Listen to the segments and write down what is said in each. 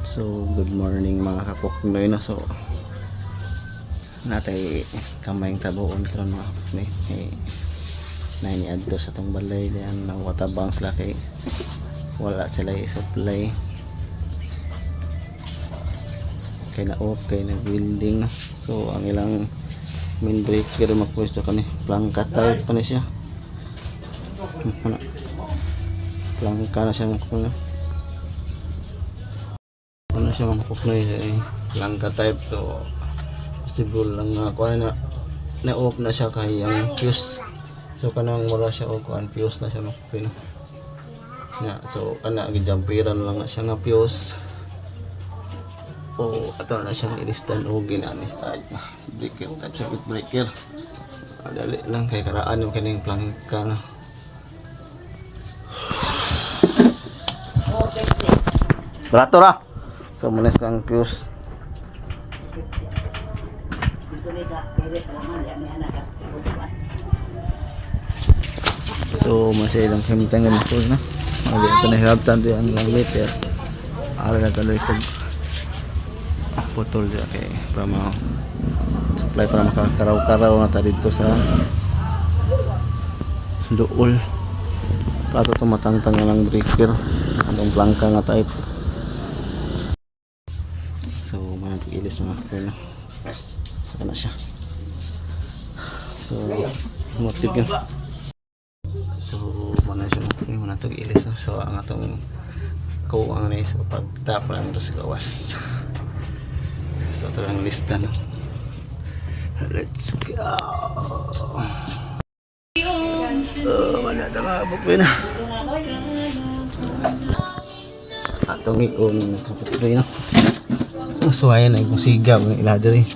So good morning mga kapoknoy na. So natay kamayang tabuon karon mga kapoknoy nainiadto sa tong balay diyan na watabang sila kay wala sila i-supply kay na off kay nag welding. So ang ilang main breaker magpwesto kani plangka type pa ni siya, plangka na siya mga ano siya mga kapoknoy plangka type. So possible lang kuha na off na siya kay ang fuse. So kanang wala siya og kuan fuse na siya mga na. So kana gijampiran lang na siya nga fuse o ato na siyang ilistan o ginani sa breaker type circuit breaker. Dali lang kay karaan yung kaning plangka na. Barato ra. So muna sang fuse. So masih lang kami tangan po na. Mali ito na hiraptan din ang langit ya. Ara na taloy ko putol dia kay para ma supply para makakaraw-karaw na ta dito sa duol. Para to matangtang ng breaker ang plangka nga type. So manang ilis mga kapatid. Saka na siya. So motig yun. So mana siya muna itong ilis na. So ang atong kuwang na isa pagtap lang ito sa gawas. So ito lang lista no. Let's go. Wala ito nga bukwi na. Atong ikon kapatuloy na. Ang suwayan ay kung sigaw ng iladari.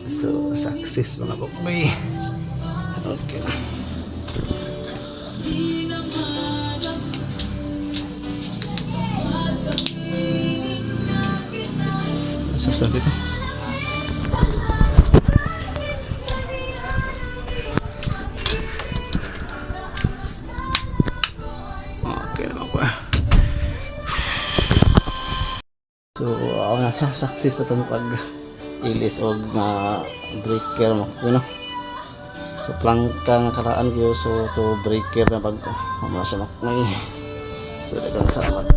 So success mga bukwi. Okay na. Susah gitu. Oke, apa? So, ako nasa success na itong pag-ilis o breaker mo. You know? So, plangka nga karaan ko. So, ito breaker na pag-masya makmay. So, dagang salamat.